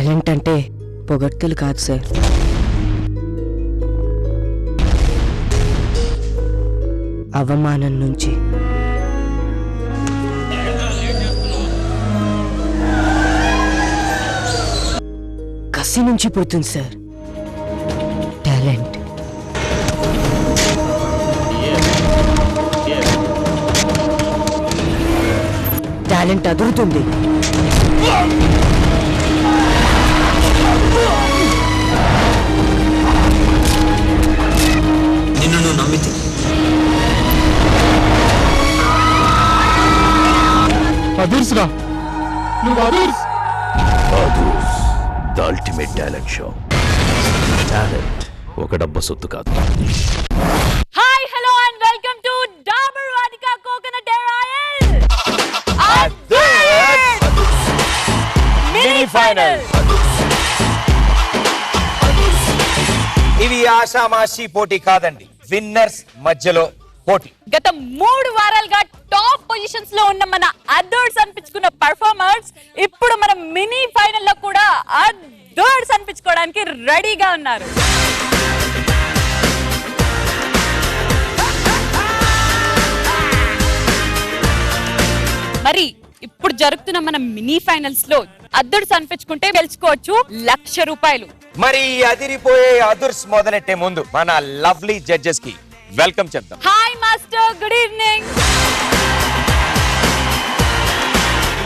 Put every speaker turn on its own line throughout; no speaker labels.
Talent అంటే పొగడ్తలు కాదు సార్, అవమానం నుంచి కసి నుంచి పుడుతుంది సార్ టాలెంట్. టాలెంట్ అదురుతుంది.
నిన్ను నువ్వు నమ్మితే
అదుర్స్రా, నువ్వు అదుర్స్.
అదుర్స్ the ultimate talent show. Talent ఒక డబ్బా సొత్తు కాదు.
Hi hello and welcome to Dabur Vatika coconut hair oil mini final.
ఇవి ఆషామాషి పోటీ కాదండి, విన్నర్స్ మధ్యలో పోటీ.
గత 3 వారాలుగా టాప్ పొజిషన్స్ లో ఉన్న మన అదర్స్ అనిపించుకున్న పర్ఫార్మర్స్ ఇప్పుడు మన మినీ ఫైనల్ లో కూడా అదర్స్ అనిపించుకోవడానికి రెడీగా ఉన్నారు. మరి ఇప్పుడు జరుగుతున్న మన మినీ ఫైనల్స్ లో అదర్స్ అనిపించుకుంటే గెలుచుకోవచ్చు 1,00,000 రూపాయలు.
మరి ఈ అదిరిపోయే అదుర్స్ మొదలెట్టే ముందు మన లవ్లీ జడ్జెస్ కి వెల్కమ్ చెప్తాం.
Hi master, good evening.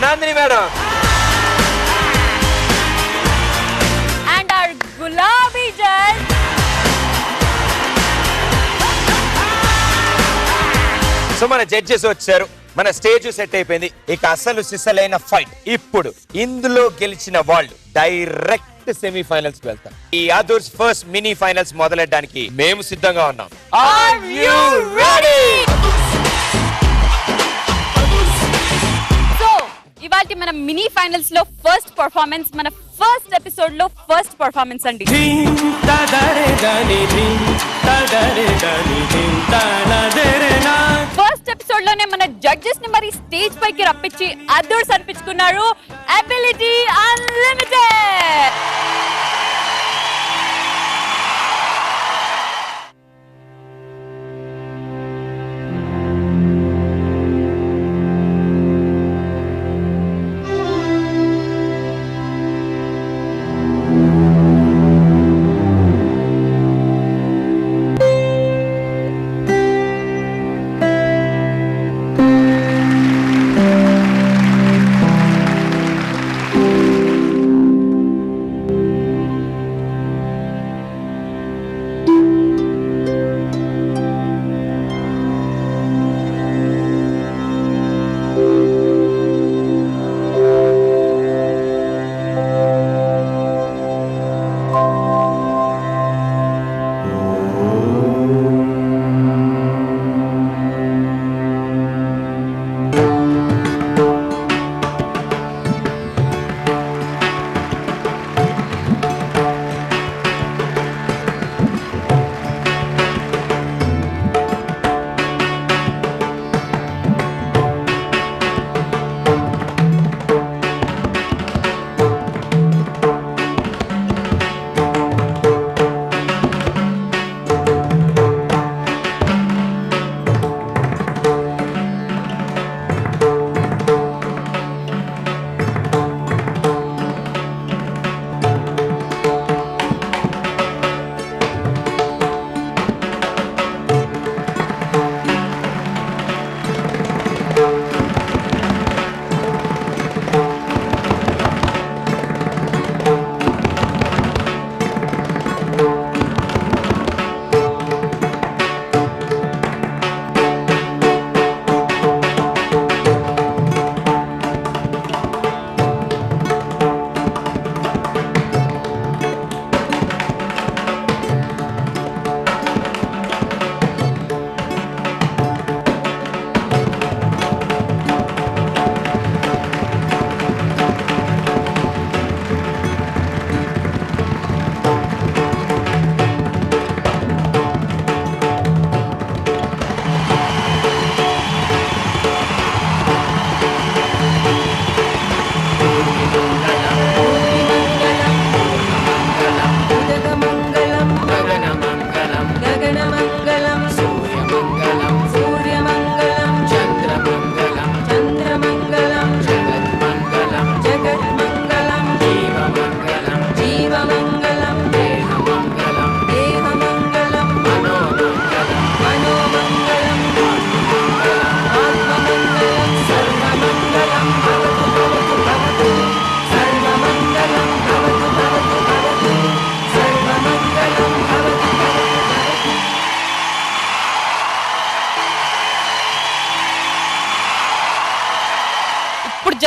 Nandini madam
and our గులాబీ జడ్జ్
సో మన జడ్జెస్ వచ్చారు, మన స్టేజ్ సెట్ అయిపోయింది. ఇక అసలు సిసలైన ఫైట్ ఇప్పుడు. ఇందులో గెలిచిన వాళ్ళు డైరెక్ట్ సెమీఫైనల్స్ కి వెళ్తారు. ఈ అదర్స్ ఫస్ట్ మినీ ఫైనల్స్ మొదలెట్టడానికి మేము సిద్ధంగా ఉన్నాం.
Are you ready? సో ఇవాల్టి మన మినీ ఫైనల్స్ లో ఫస్ట్ పర్ఫార్మెన్స్, మన ఫస్ట్ ఎపిసోడ్ లో ఫస్ట్ పర్ఫార్మెన్స్ అండి. ఫస్ట్ ఎపిసోడ్ లోనే మన జడ్జెస్ ని మరి స్టేజ్ పైకి రప్పించి అదర్స్ అనిపించుకున్నారు అబిలిటీ అన్లిమిటెడ్.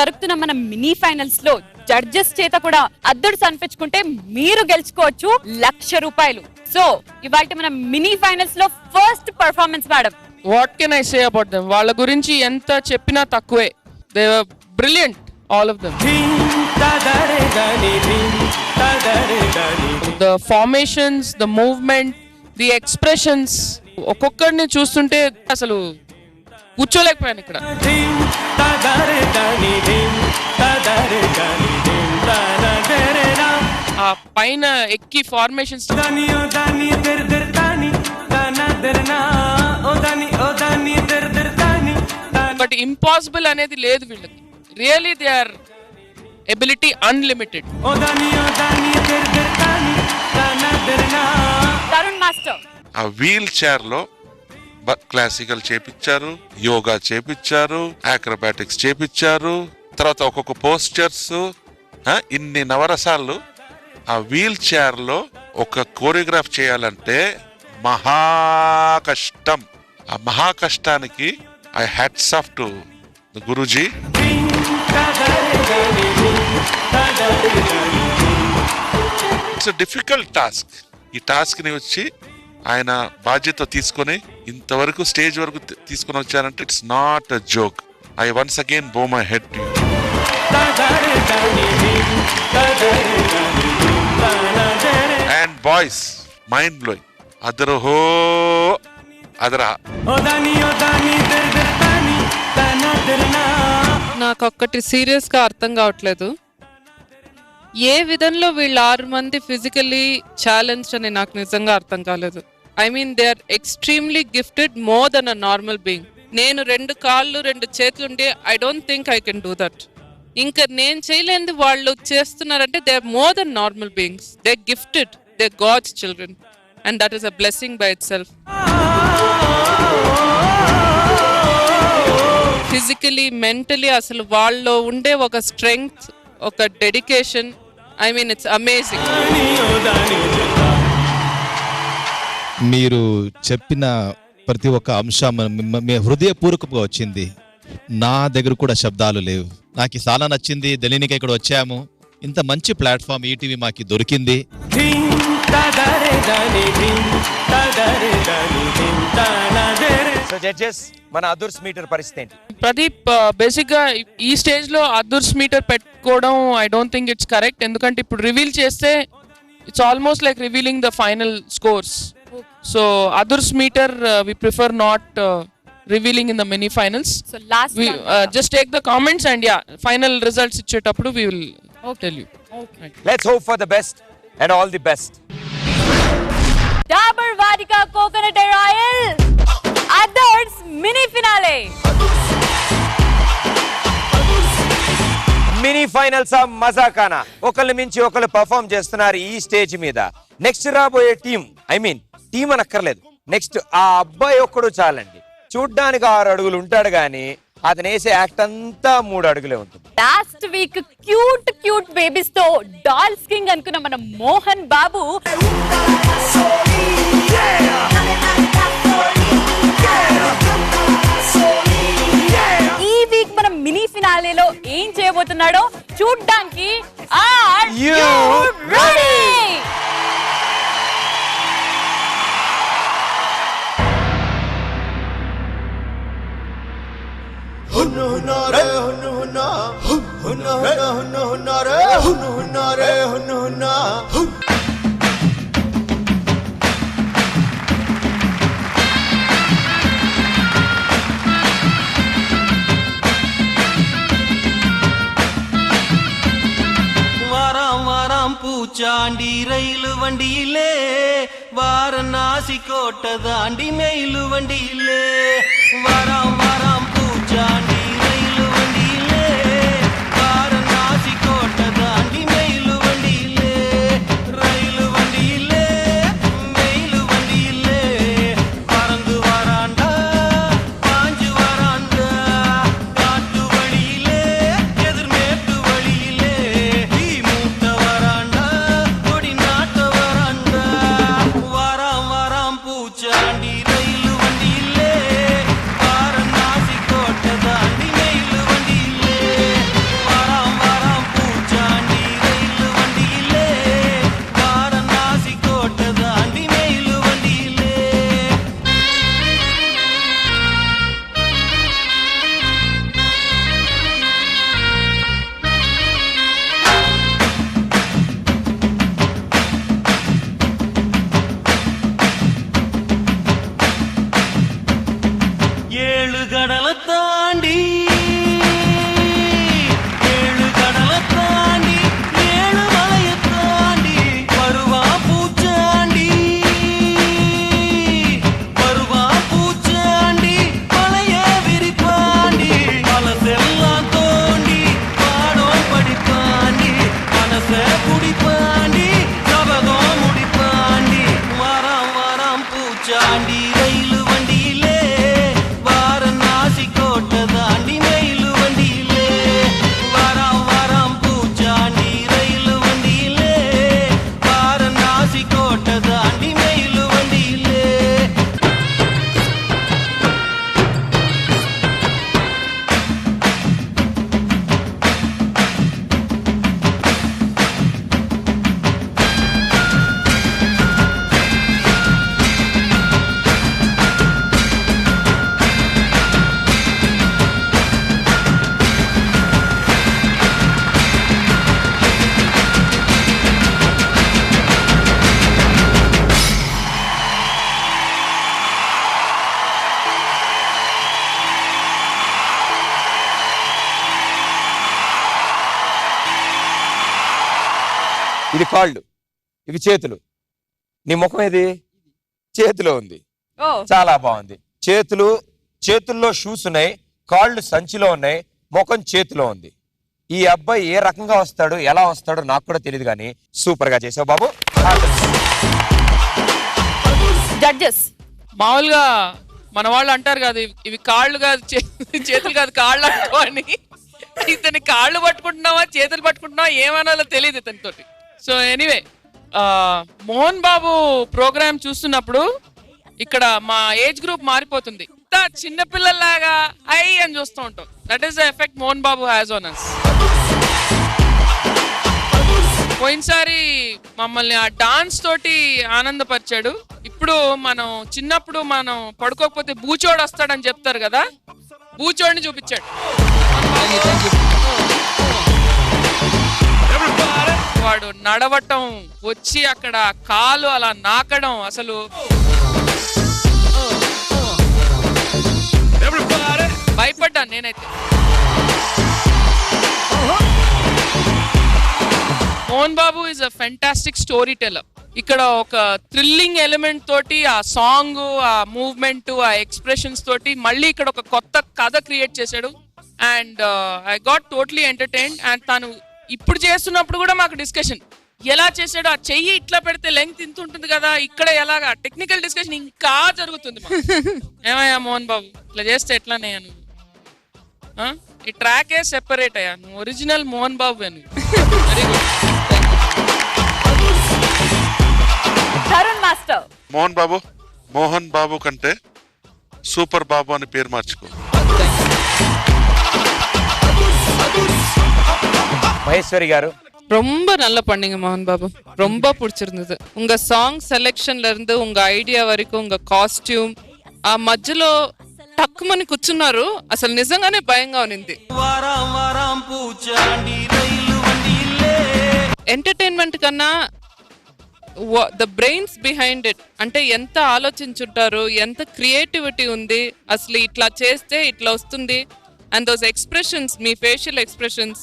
జరుగుతున్న మన మినీ ఫైనల్స్ లో జడ్జెస్ చేత కూడా అద్దర్స్ అనిపించుకుంటే మీరు గెలుచుకోవచ్చు 1,00,000 రూపాయలు. సో ఇవాళ మన మినీ ఫైనల్స్ లో first performance madam.
What can I say about them? వాళ్ళ గురించి ఎంత చెప్పినా తక్కువే. They were brilliant, all of them. The formations, the movement, the expressions, ఒక్కొక్కరిని చూస్తుంటే అసలు కూర్చోలేకపోయాను ఇక్కడ. ఆ పైన ఎక్కి ఫార్మేషన్స్ బట్ ఇంపాసిబుల్ అనేది లేదు వీళ్ళకి. Really they are ability unlimited.
Tarun master
ఆ వీల్ చైర్ లో క్లాసికల్ చేపించారు, యోగా చేపించారు, ఆక్రోబాటిక్స్ చేపించారు, తర్వాత ఒక్కొక్క పోస్చర్స్, ఇన్ని నవరసాలు. ఆ వీల్ చైర్ లో ఒక కోరియోగ్రాఫ్ చేయాలంటే మహా కష్టం. ఆ మహా కష్టానికి I hats off to Guruji. It's difficult task. ఈ టాస్క్ ని వచ్చి ఆయన బాధ్యత తీసుకొని ఇంతవరకు స్టేజ్ వరకు తీసుకొని వచ్చారంటే it's not a joke. I once again bow my head to you. And boys mind blowing. అదరహో అదరా.
నాకు ఒక్కటి సీరియస్ గా అర్థం కావట్లేదు. ఏ విధంలో వీళ్ళు 6 మంది ఫిజికల్లీ ఛాలెంజ్ అని నాకు నిజంగా అర్థం కాలేదు. I mean they are extremely gifted more than a normal being. నేను 2 కాళ్ళు 2 చేతులు ఉంటే I don't think I can do that. ఇంకా నేను చేయలేనిది వాళ్ళు చేస్తున్నారంటే they are more than normal beings. They are gifted, they are gods children and that is a blessing by itself. Physically, mentally అసలు వాళ్ళలో ఉండే ఒక స్ట్రెంగ్త్, ఒక dedication, I mean it's amazing.
మీరు చెప్పిన ప్రతి ఒక్క అంశం మీ హృదయపూర్వకంగా వచ్చింది. నా దగ్గర కూడా శబ్దాలు లేవు. నాకు చాలా నచ్చింది. ఢిల్లీకి ఇక్కడ వచ్చాము. ఇంత మంచి ప్లాట్ఫామ్ ఈటీవీ మాకు దొరికింది.
సో జడ్జెస్, మన అదుర్స్ మీటర్ పరిస్థితి ఏంటి?
ప్రదీప్, బేసిక్ గా ఈ స్టేజ్ లో అదుర్స్ మీటర్ పెట్టుకోవడం I don't think it's correct. ఎందుకంటే ఇప్పుడు రివీల్ చేస్తే it's almost like revealing the final scores. So Adhurs meter we prefer not revealing in the mini finals.
So last
we
round,
just take the comments and final results icchetappudu we will tell you.
Okay.
Let's hope for the best and all the best.
Dabur Vodka Coconut Oil Others mini finale.
Mini finals ఆ మజాకానా. ఒకళ్ళు మించి ఒకళ్ళు perform చేస్తున్నారు ఈ stage మీద. Next రాబోయే team అనక్కర్లేదు, next ఆ అబ్బాయి ఒక్కడు చాలండి. చూడ్డానికి 6 అడుగులు ఉంటాడు గానీ అతను వేసే యాక్ట్ అంతా 3 అడుగులే ఉంటుంది.
లాస్ట్ వీక్ క్యూట్ బేబీస్ తో డాల్స్ కింగ్ అనుకున్న మన మోహన్ బాబు ఈ వీక్ మన మినీ ఫినాలేలో ఏం చేయబోతున్నాడో చూడ్డానికి ఆర్ యు రెడీ?
வாராம் பூச்சாண்டி ரயிலு வண்டியிலே வாரணாசி கோட்டை தாண்டி மெயிலு வண்டியிலே வாராம் பூச்சாண்டி ரயிலு வண்டியிலே வாரணாசி கோட்டை தாண்டி மெயிலு வண்டியிலே ரயிலு வண்டியிலே மெயிலு வண்டியிலே பறந்து வராண்டா பாஞ்சு வராண்டா காட்டு வழியிலே எதிர்மேட்டு வழியிலே ஈ மூட்ட வராண்டா கொடி நாட்ட வராண்டா வாராம் பூச்சாண்டி ரயிலு வண்டியிலே வாரணாசி கோட்டை தாண்டி
ఇది కాళ్ళు, ఇవి చేతులు. నీ ముఖం ఏది? చేతిలో ఉంది. చాలా బాగుంది. చేతుల్లో షూస్ ఉన్నాయి, కాళ్ళు సంచిలో ఉన్నాయి, ముఖం చేతిలో ఉంది. ఈ అబ్బాయి ఏ రకంగా వస్తాడు, ఎలా వస్తాడో నాకు కూడా తెలియదు, కానీ సూపర్ గా చేసావు బాబు.
జడ్జెస్
మామూలుగా మన వాళ్ళు అంటారు కదా, ఇవి కాళ్ళు కాదు చేతులు కాదు కాళ్ళు అనుకోని. ఇతని కాళ్ళు పట్టుకుంటున్నావా చేతులు పట్టుకుంటున్నావా ఏమనాలో తెలియదు ఇతనితోటి. So anyway, Mohan Babu programme చూస్తున్నప్పుడు ఇక్కడ మా ఏజ్ గ్రూప్ మారిపోతుంది. చిన్నపిల్లల్లాగా ఐ అని చూస్తూ ఉంటాం. That is the effect Mohan Babu has on us. పోయినసారి మమ్మల్ని ఆ డాన్స్ తోటి ఆనందపరిచాడు. ఇప్పుడు మనం చిన్నప్పుడు మనం పడుకోకపోతే బూచోడు వస్తాడని చెప్తారు కదా, బూచోడిని చూపించాడు. వాడు నడవటం, వచ్చి అక్కడ కాలు అలా నాకడం, అసలు భయపడ్డాను నేనైతే. Mohan Babu is a fantastic story teller. ఇక్కడ ఒక థ్రిల్లింగ్ ఎలిమెంట్ తోటి ఆ సాంగ్, ఆ మూవ్మెంట్, ఆ ఎక్స్ప్రెషన్స్ తోటి మళ్ళీ ఇక్కడ ఒక కొత్త కథ క్రియేట్ చేశాడు. And I got totally entertained. And తను ఇప్పుడు చేస్తున్నప్పుడు కూడా మాకు డిస్కషన్, ఎలా చేశాడు, ఆ చెయ్యి ఇట్లా పెడితే లెంగ్త్ ఇంత ఉంటుంది కదా, ఇక్కడ ఎలాగా టెక్నికల్ డిస్కషన్ ఇంకా జరుగుతుంది. ఏమయ్యా మోహన్ బాబు ఇట్లా చేస్తే ఎట్లానే నువ్వు, ఈ ట్రాకే సెపరేట్ అయ్యా, నువ్వు ఒరిజినల్ మోహన్ బాబు అని. Very good.
Master
Mohan Babu కంటే సూపర్ బాబు అని పేరు మార్చుకో.
మహేశ్వరి గారు,
ரொம்ப நல்லா பண்ணீங்க மோகன் பாபு, ரொம்ப பிடிச்சிருந்தது. உங்க சாங் செலெக்ஷன்ல இருந்து உங்க ஐடியா வரைக்கும், உங்க కాస్ట్యూమ్, ఆ మధ్యలో టక్కుమని కూర్చున్నారు, అసలు నిజంగానే భయంగా ఉంది. ఎంటర్టైన్మెంట్ కన్నా ద బ్రెయిన్స్ బిహైండ్ ఇట్, అంటే ఎంత ఆలోచించుంటారు, ఎంత క్రియేటివిటీ ఉంది, అసలు ఇట్లా చేస్తే ఇట్లా వస్తుంది. And those expressions, me facial expressions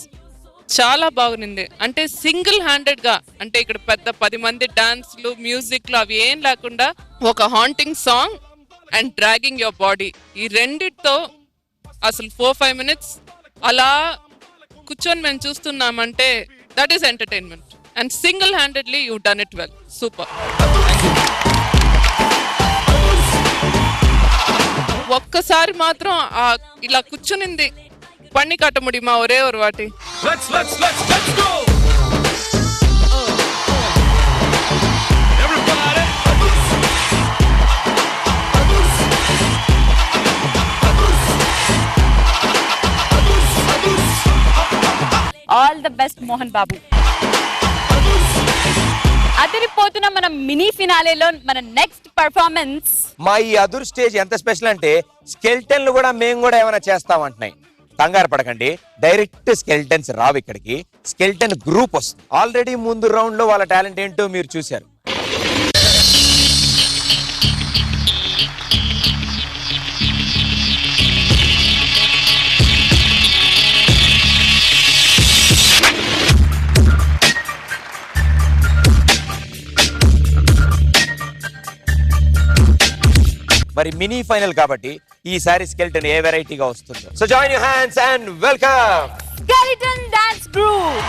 చాలా బాగుంది. అంటే సింగిల్ హ్యాండెడ్ గా, అంటే ఇక్కడ పెద్ద 10 మంది డాన్స్లు, మ్యూజిక్లు అవి ఏం లేకుండా ఒక haunting song and dragging your body, ఈ రెండిటితో అసలు 4-5 minutes అలా కూర్చొని మేము చూస్తున్నామంటే that is entertainment. And single handedly you done it well, super. ఒక్కసారి మాత్రం ఇలా కూర్చునింది பண்ணி காட்ட முடியுமா ஒரே ஒரு வாட்டி? Let's go. Everybody.
All the best Mohan Babu. అదిరిపోతున్న మన మినీ ఫినాలేలో మన నెక్స్ట్ పర్ఫార్మెన్స్.
మా ఈ అదుర్ స్టేజ్ ఎంత స్పెషల్ అంటే స్కెల్టన్లు కూడా మేము కూడా ఏమైనా చేస్తామంటున్నాయి. కంగారు పడకండి, డైరెక్ట్ స్కెల్టన్స్ రావు ఇక్కడికి, స్కెల్టన్ గ్రూప్ వస్తుంది. ఆల్రెడీ ముందు రౌండ్ లో వాళ్ళ టాలెంట్ ఏంటో మీరు చూశారు. మరి మినీ ఫైనల్ కాబట్టి ఈసారి స్కెల్టన్ ఏ వెరైటీగా వస్తుందో. So join your hands and welcome
skeleton dance group.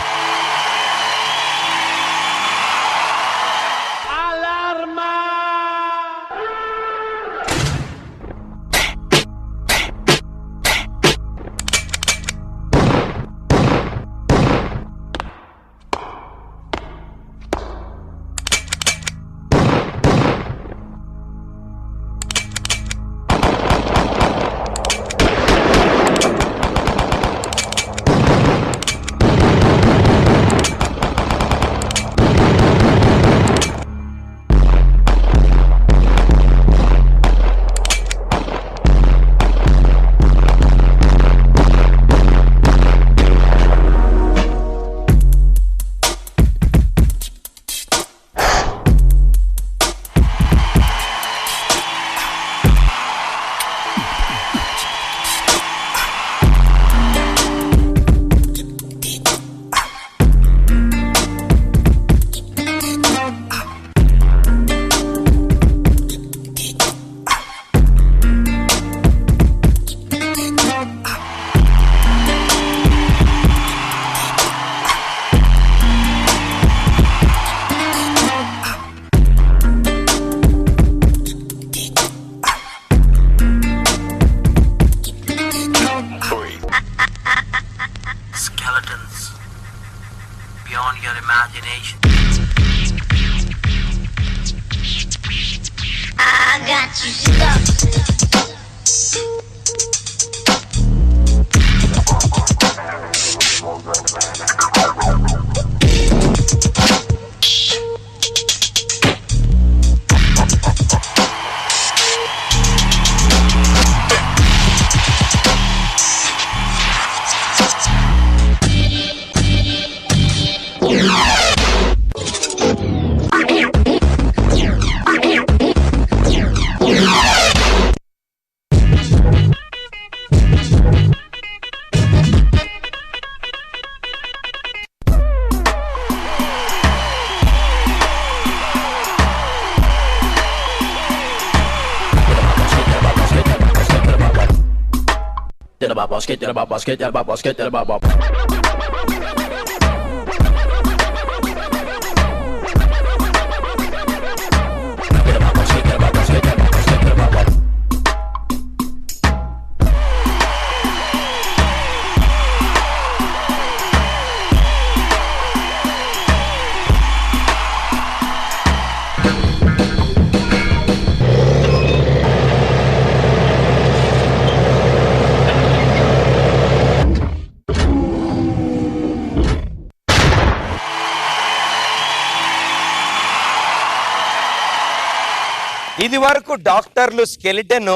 ఇది వరకు డాక్టర్లు స్కెలిటన్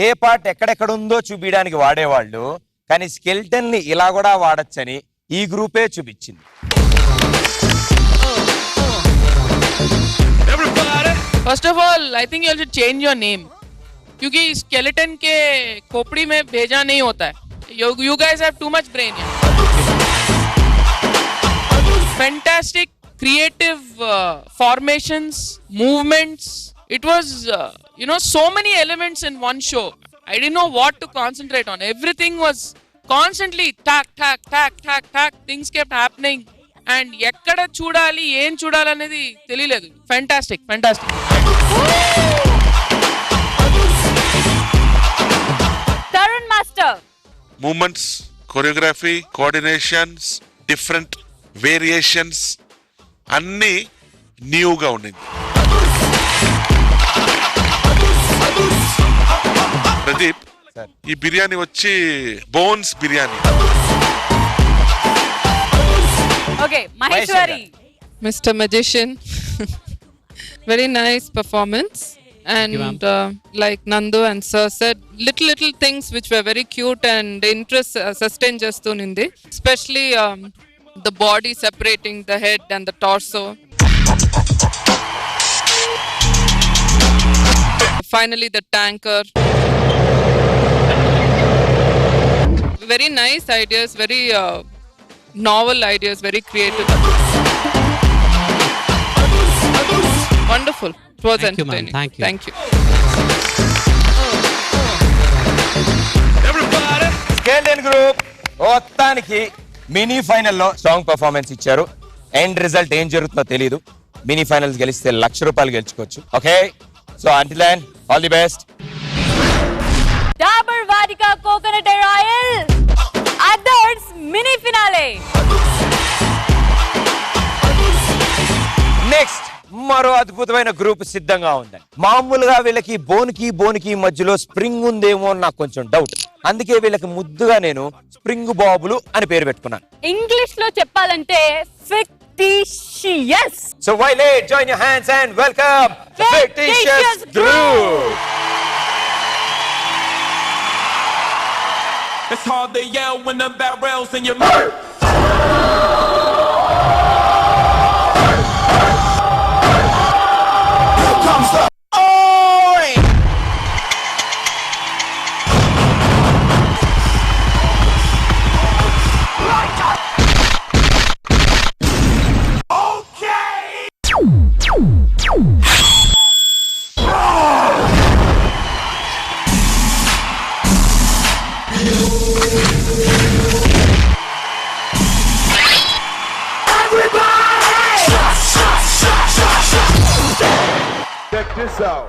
ఏ పార్ట్ ఎక్కడెక్కడ ఉందో చూపించడానికి వాడేవాళ్ళు, కానీ స్కెలిటన్ ని ఇలా కూడా వాడచ్చని ఈ గ్రూపే చూపించింది.
First of all I think you should change your name, क्योंकि स्केलेटन के खोपड़ी में भेजा नहीं होता है. You guys have too much brain. Fantastic creative formations, movements. It was so many elements in one show. I didn't know what to concentrate on. Everything was constantly tack tack tack tack tack. Things kept happening. And ఎక్కడ చూడాలి ఏం చూడాలి అనేది తెలియలేదు. Fantastic fantastic.
Tarun master,
moments, choreography, coordinations, different variations అన్నీ న్యూగా ఉండింది. ప్రదీప్, ఈ బిర్యానీ వచ్చి bones biryani.
Okay, Maheshwari.
Mr. Magician, very nice performance, and like Nandu and Sir said, little things which were very cute and interest sustain chestundindi, especially the body separating the head and the torso. Finally the tanker. Very nice ideas, very novel ideas, very creative. Wonderful. It was entertaining. Thank you.
Skeleton group మొత్తానికి mini ఫైనల్లో strong performance ఇచ్చారు. End result ఏం జరుగుతుందో తెలియదు. Mini finals గెలిస్తే ₹1,00,000 గెలుచుకోవచ్చు. Okay, so until then all the best.
Dabur Vodka Coconut Oil Others Mini Finale.
Next మరో అద్భుతమైన గ్రూప్ సిద్ధంగా ఉందండి. మామూలుగా వీళ్ళకి బోన్కి మధ్యలో స్ప్రింగ్ ఉందేమో అని నాకు కొంచెం డౌట్. అందుకే వీళ్ళకి ముద్దుగా నేను స్ప్రింగ్ బాబులు అని పేరు పెట్టుకున్నాను.
ఇంగ్లీష్ లో చెప్పాలంటే fictitious.
So Wiley, join your hands and welcome the Fictitious Group.
It's hard to yell when the barrel's in your mouth. Here comes the oi! Check this out.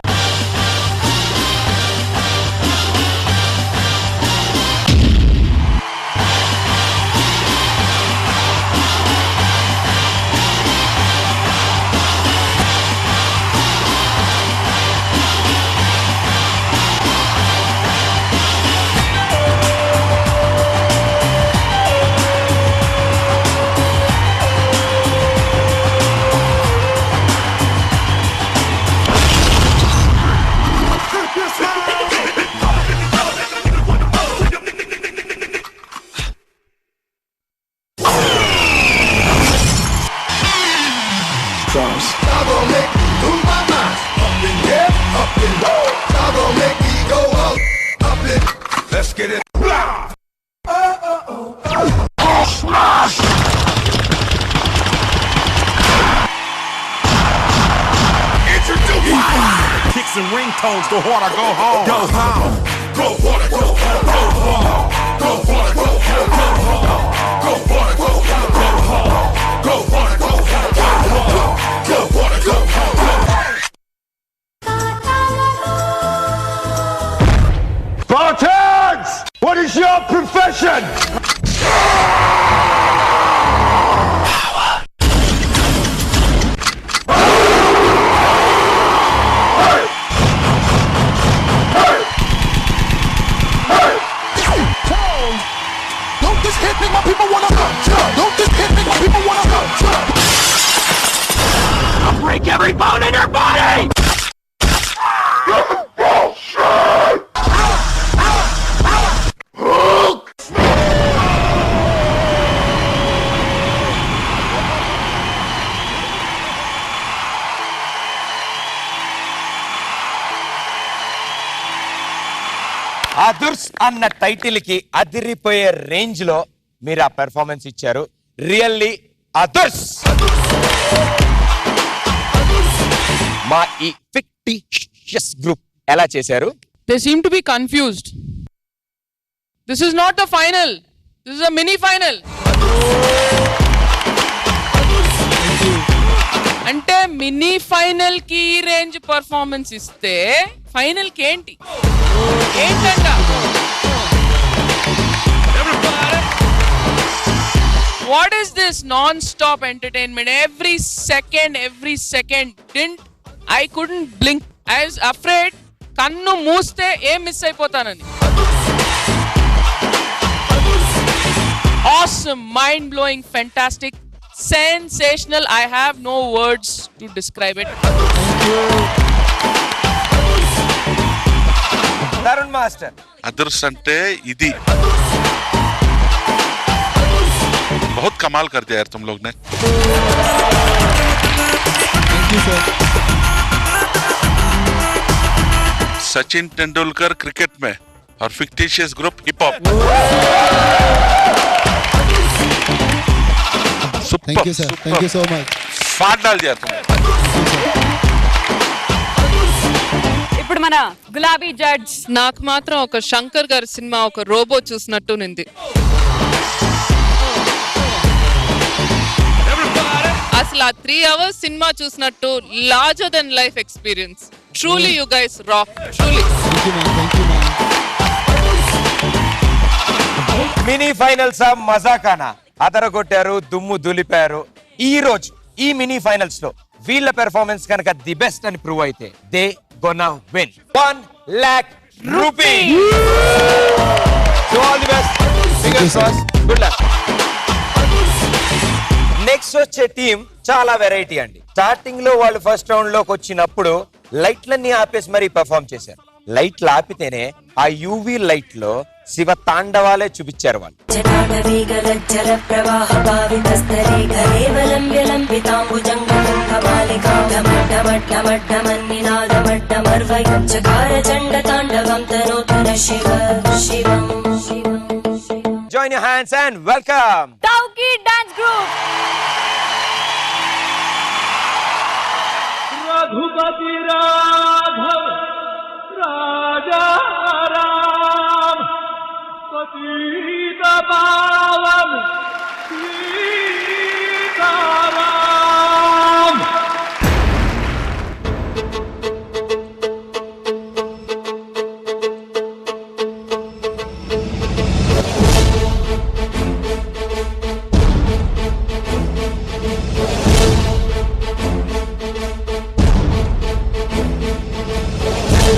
drums. I'm gonna make you lose my mind. Up in here, up in low. I'm gonna make me go up in. Let's get it. Blah! Smash! Introduce kicks and ringtones. Go hard or go home. Go home. Go hard or go home. Go home. Go hard or go home. Go home. Go hard or go home. Go home. Go hard or go home. Go home. Go hard or go home. Spartans! What is your profession? My people wanna don't just hit me, my people wanna I'll break every bone in your body!
అదుర్స్ అన్న title కి అదిరిపోయే range లో మీరు ఆ performance ఇచ్చారు. Really అదుర్స్. మా ఈ fictitious group ఎలా చేశారు?
They seem to be confused. This is not the final. This is a mini final. అంటే మినీ ఫైనల్ కి రేంజ్ పర్ఫార్మెన్స్ ఇస్తే ఫైనల్ కి ఏంటంట? What is this non-stop entertainment? Every second I couldn't blink. I was afraid kannu mooste em miss అయిపోతానని. Awesome, mind-blowing, fantastic, sensational. I have no words to describe it.
Tarun master,
others అంటే ఇది बहुत कमाल कर दिया यार तुम लोग ने. सचिन तेंदुलकर क्रिकेट में और fictitious group hip hop.
Thank you sir, thank you so much.
फाड़ डाल दिया तुमने.
ఇప్పుడు మన గులాబీ జడ్జ్.
నాకు మాత్రం ఒక శంకర్ గారి సినిమా ఒక రోబో చూసినట్టు నింది. అసలు ఆ 3 hours సినిమా చూసినట్టు larger than life experience. Truly you guys rock. Truly.
Mini finals మజాకానా అదరగొట్టారు, దుమ్ము దులిపారు. ఈ రోజు ఈ మినీ ఫైనల్స్ లో వీళ్ళ పెర్ఫార్మెన్స్ కనుక ది బెస్ట్ అని ప్రూవ్ అయితే they gonna win 1 lakh rupees. So all the best. Fingers crossed. Good luck. Next వచ్చే టీం చాలా వెరైటీ అండి. స్టార్టింగ్ లో వాళ్ళు ఫస్ట్ రౌండ్ లోకి వచ్చినప్పుడు లైట్లన్నీ ఆపేసి మరీ పర్ఫార్మ్ చేశారు. లైట్లు ఆపితేనే ఆ యూవీ లైట్ లో శివ తాండవాలే చూపించారు వాళ్ళు. Join your hands and welcome
Tauki Dance Group.
Raghupati Raghav राजा राम पतित पावन सीताराम.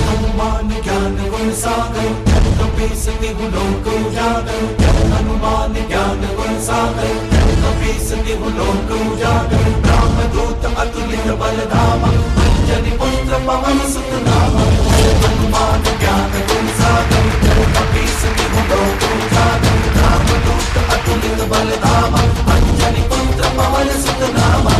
हनुमान ज्ञान गुण सागर कपीस तिहु लोक उजागर. हनुमान ज्ञान गुण सागर कपीस तिहु लोक उजागर. रामदूत अतुलित बलधामा अंजनी पुत्र पवन सुत नामा. हनुमान ज्ञान गुण सागर कपीस तिहु लोक उजागर. रामदूत अतुलित बलधामा अंजनी पुत्र पवन सुत नामा.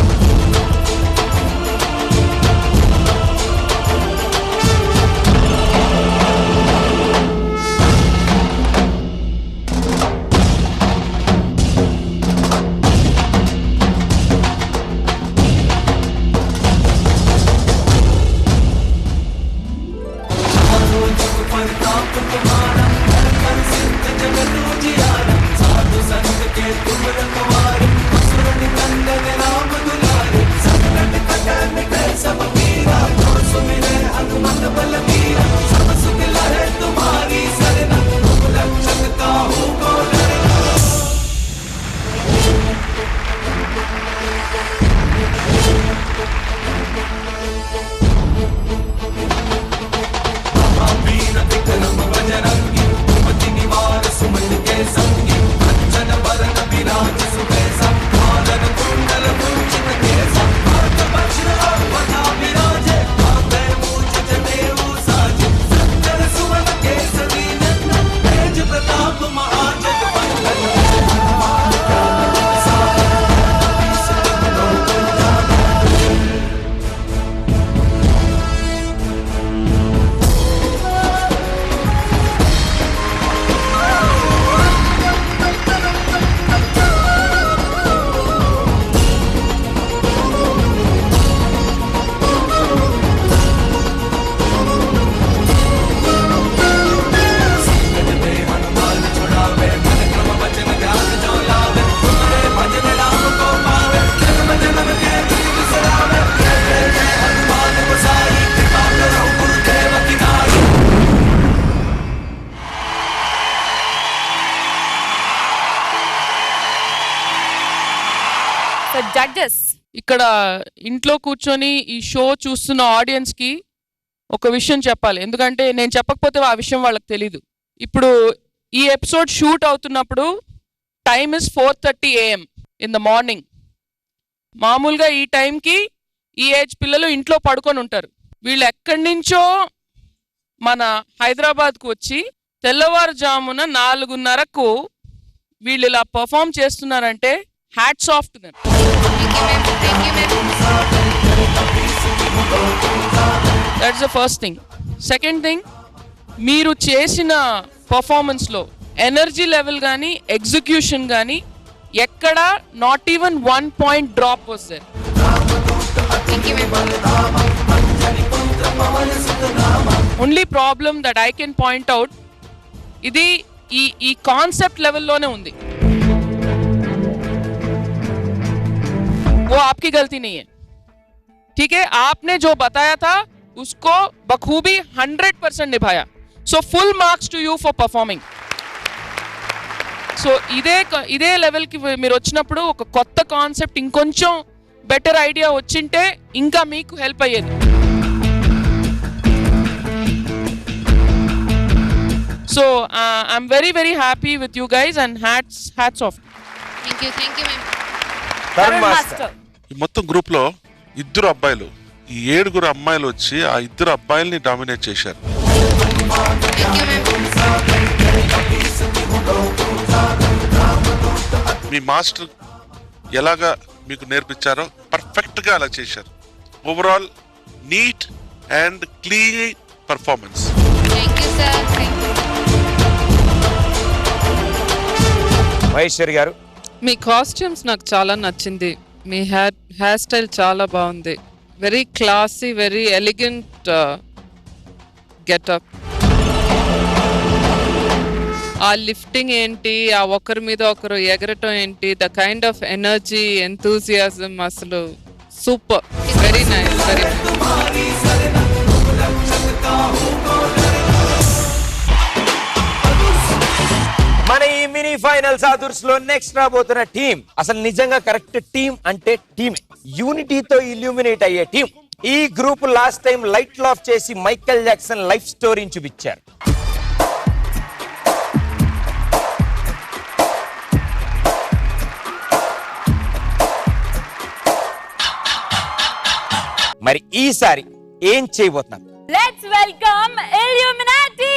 జడ్జెస్
ఇక్కడ ఇంట్లో కూర్చొని ఈ షో చూస్తున్న ఆడియన్స్ కి ఒక విషయం చెప్పాలి, ఎందుకంటే నేను చెప్పకపోతే ఆ విషయం వాళ్ళకి తెలీదు. ఇప్పుడు ఈ ఎపిసోడ్ షూట్ అవుతున్నప్పుడు time is 4:30 AM in the morning. మామూలుగా ఈ టైంకి ఈ ఏజ్ పిల్లలు ఇంట్లో పడుకొని ఉంటారు. వీళ్ళు ఎక్కడి నుంచో మన హైదరాబాద్కు వచ్చి తెల్లవారుజామున 4:30కు వీళ్ళు ఇలా పర్ఫామ్ చేస్తున్నారంటే hats off to them. That's the first thing. Second thing, మీరు చేసిన పర్ఫార్మెన్స్లో ఎనర్జీ లెవెల్ కానీ ఎగ్జిక్యూషన్ కానీ ఎక్కడ not even 1 point drop was there. Only problem that I can point out, ఇది ఈ కాన్సెప్ట్ లెవెల్లోనే ఉంది. वो आपकी गलती नहीं है, ठीक है? आपने जो बताया था उसको बखूबी 100% निभाया. So full marks to you for performing. So ఇదే లెవెల్కి మీరు వచ్చినప్పుడు ఒక కొత్త కాన్సెప్ట్ ఇంకొంచెం బెటర్ ఐడియా వచ్చింటే ఇంకా మీకు హెల్ప్ అయ్యేది. So I'm very very happy with you guys and hats off.
ఈ మొత్తం గ్రూప్ లో 2 అబ్బాయిలు, ఈ 7 అమ్మాయిలు వచ్చి ఆ 2 అబ్బాయిల్ని డామినేట్ చేశారు. మీ మాస్టర్ ఎలాగా మీకు నేర్పించారో పర్ఫెక్ట్ గా అలా చేశారు. Overall neat and clean performance.
Maheshwari garu,
మీ కాస్ట్యూమ్స్ నాకు చాలా నచ్చింది. మీ హెయిర్ స్టైల్ చాలా బాగుంది. Very classy, very elegant getup. ఆ లిఫ్టింగ్ ఏంటి, ఆ ఒకరి మీద ఒకరు ఎగరటం ఏంటి, the kind of energy, enthusiasm, అసలు super. Very nice, very nice.
మన ఈ మినీ ఫైనల్స్ ఆదుర్స్ లో నెక్స్ట్ రాబోతున్న టీం అసలు నిజంగా కరెక్ట్ టీం అంటే టీమ్, యూనిటీతో ఇల్యూమినేట్ అయ్యే టీం. ఈ group last time light of చేసి మైకేల్ జాక్సన్ లైఫ్ స్టోరీని చూపించారు. మరి ఈసారి ఏం చేయబోతున్నాం?
Let's welcome Illuminati.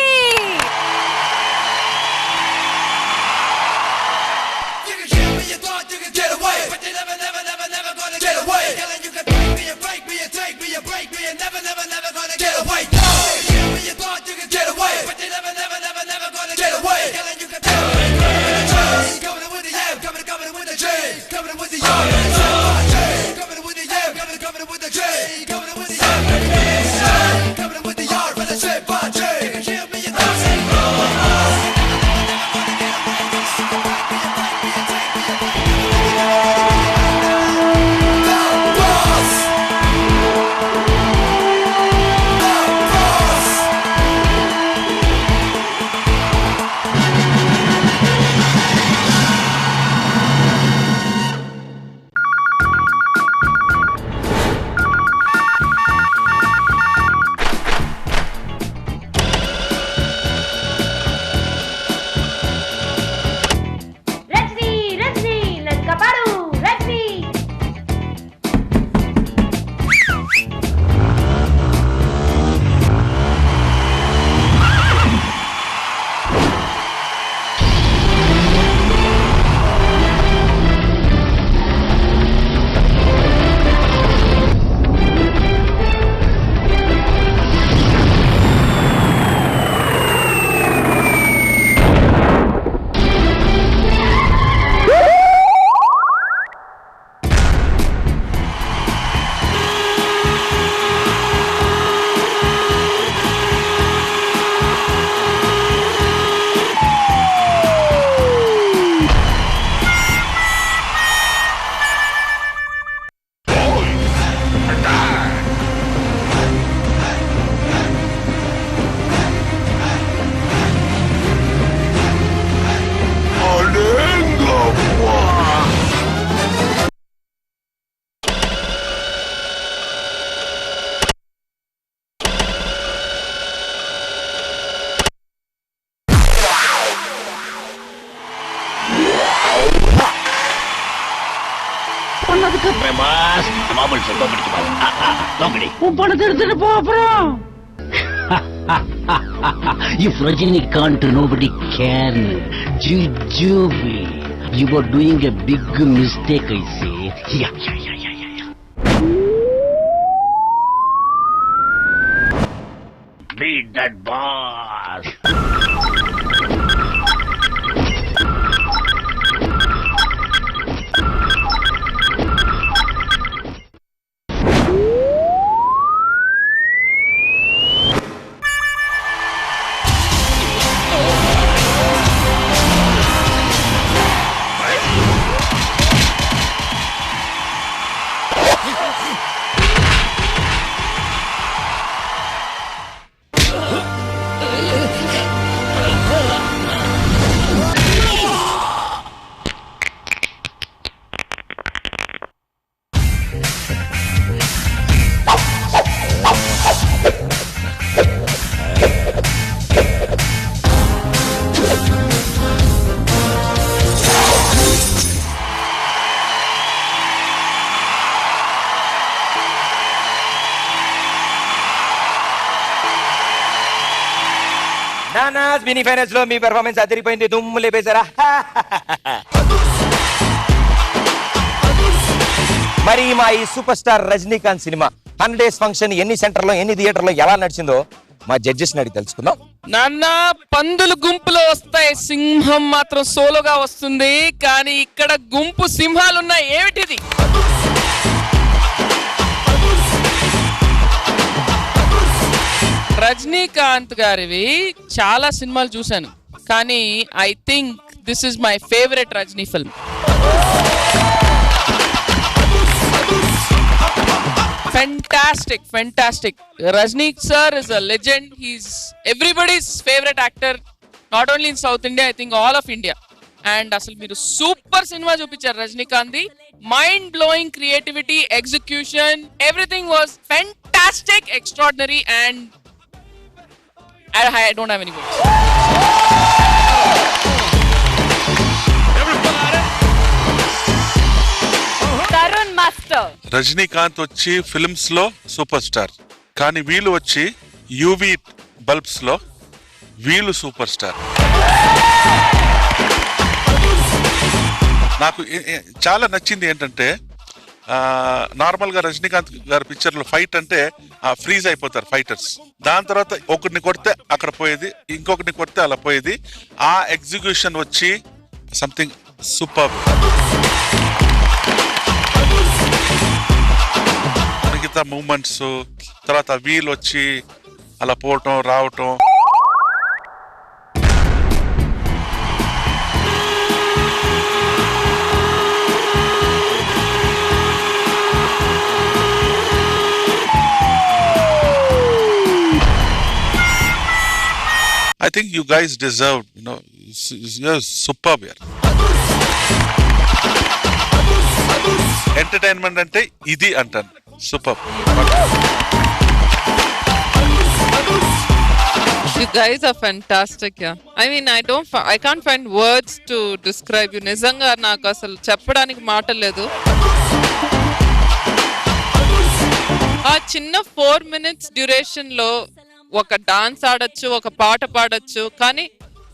మామూలు సార్ లోపలికి లోపలి If Rajinikanth nobody can, Jujubi, you are doing a big mistake, I say. Yeah. Beat that boss.
నానాస్ మినీ ఫైనల్స్ లో మీ పెర్ఫార్మెన్స్ అదిరిపోయింది, దుమ్ము లేపేశారా? మరి మా ఈ సూపర్ స్టార్ రజనీకాంత్ సినిమా 100 డేస్ ఫంక్షన్ ఎన్ని సెంటర్లో ఎన్ని థియేటర్లో ఎలా నడిచిందో మా జడ్జెస్ అడిగి తెలుసుకుందాం.
నాన్న, పందులు గుంపులో వస్తాయి, సింహం మాత్రం సోలోగా వస్తుంది. కానీ ఇక్కడ గుంపు సింహాలున్నాయి, ఏమిటిది? రజనీకాంత్ గారివి చాలా సినిమాలు చూశాను, కానీ I think this is my favourite Rajni film. Fantastic. Rajni sir is a legend. He's everybody's favorite actor, not only in South India, I think all of India. And asal meeru super cinema chupicharu Rajnikant. Mind blowing creativity, execution, everything was fantastic, extraordinary, and I don't have any words.
Tarun master.
Rajinikanth వచ్చి films లో super star, కానీ వీళ్ళు వచ్చి UV bulbs లో వీళ్ళు super star. నాకు చాలా నచ్చింది ఏంటంటే, నార్మల్ గా రజనీకాంత్ గారి పిక్చర్ లో ఫైట్ అంటే ఫ్రీజ్ అయిపోతారు ఫైటర్స్. దాని తర్వాత ఒకరిని కొడితే అక్కడ పోయేది, ఇంకొకరిని కొడితే అలా పోయేది. ఆ ఎగ్జిక్యూషన్ వచ్చి సంథింగ్ సూపర్. మిగతా మూమెంట్స్, తర్వాత వీల్ వచ్చి అలా పోవటం రావటం. I think you guys deserve, you're superb here. Entertainment అంటే ఇది అంటాను, super.
You guys are fantastic, yeah. I mean, I can't find words to describe you. నిజంగా నాకు అసలు చెప్పడానికి మాటలు లేదు. ఆ చిన్న 4 minutes డ్యూరేషన్ లో ఒక డాన్స్ ఆడొచ్చు, ఒక పాట పాడొచ్చు, కానీ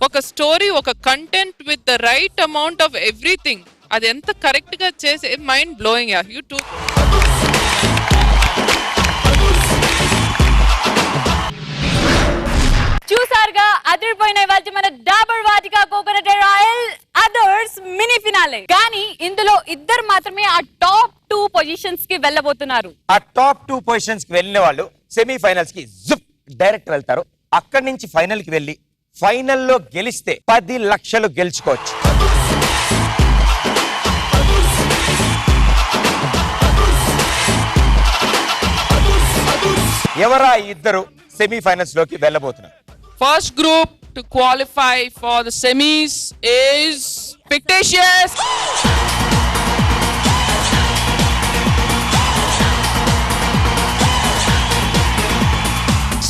ఒక స్టోరీ, ఒక content with the right amount of everything, అది ఎంత కరెక్ట్ గా చేసే mind blowing. Yeah, you too.
చూసారుగా అదిరిపోయిన ఇవాల్టి మన Dabur Vatika coconut oil others mini finale. కానీ ఇందులో ఇద్దరు మాత్రమే ఆ టాప్ 2 పొజిషన్స్ కి వెళ్ళబోతున్నారు.
ఆ టాప్ 2 పొజిషన్స్ కి వెళ్ళిన వాళ్ళు సెమీ ఫైనల్స్ కి డైరెక్ట్ వెళ్తారు. అక్కడి నుంచి ఫైనల్ కి వెళ్ళి ఫైనల్లో గెలిస్తే 10 లక్షలు గెలుచుకోవచ్చు. ఎవరా ఇద్దరు సెమీ ఫైనల్స్ లోకి వెళ్ళబోతున్నారు?
First group to qualify for the semis is Fictitious.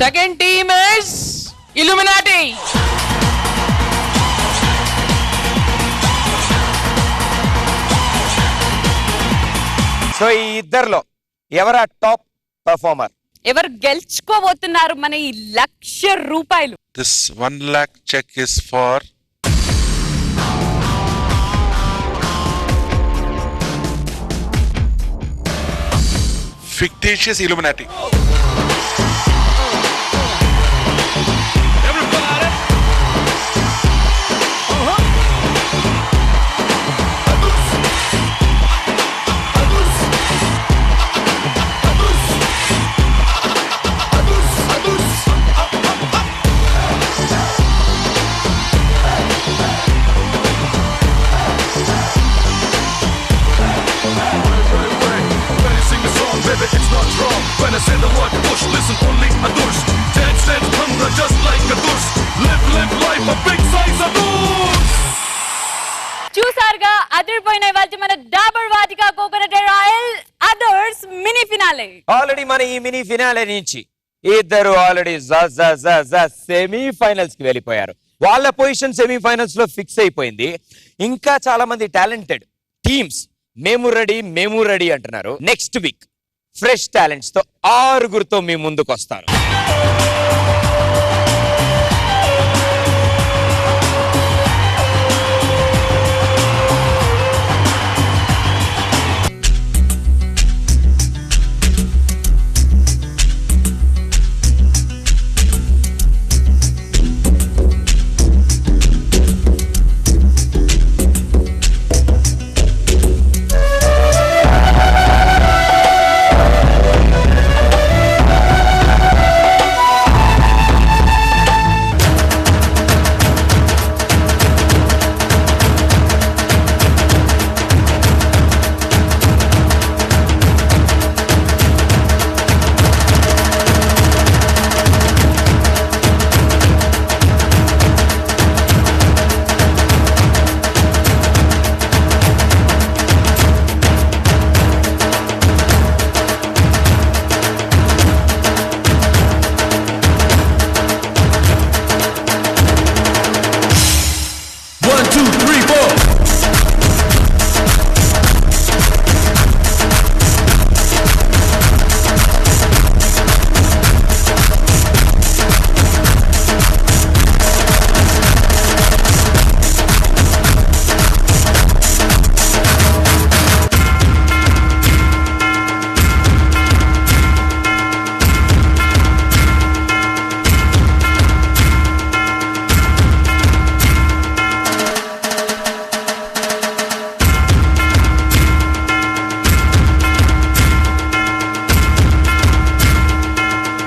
Second team is Illuminati.
So ఈ ఇద్దరిలో ఎవరా టాప్ పర్ఫార్మర్?
ఎవరు గెలుచుకోబోతున్నారు మన ఈ ₹1,00,000?
This 1 lakh check is for fictitious Illuminati.
It's not wrong when I say the word push. Listen only Adurs. Dance, dance, hunger just like Adurs. Live life a big size Adurs.
చూసారుగా అదిరిపోయిన ఇవాళ మన Dabur Vatika coconut oil others mini finale.
Already మన ఈ mini finale నుంచి ఇద్దరు already semi finals కి వెళ్ళిపోయారు. వాళ్ళ పొజిషన్ సెమీ ఫైనల్స్ లో ఫిక్స్ అయిపోయింది. ఇంకా చాలా మంది టాలెంటెడ్ టీమ్స్ మేము రెడీ అంటున్నారు. నెక్స్ట్ వీక్ ఫ్రెష్ టాలెంట్స్ తో 6 మీ ముందుకు వస్తారు.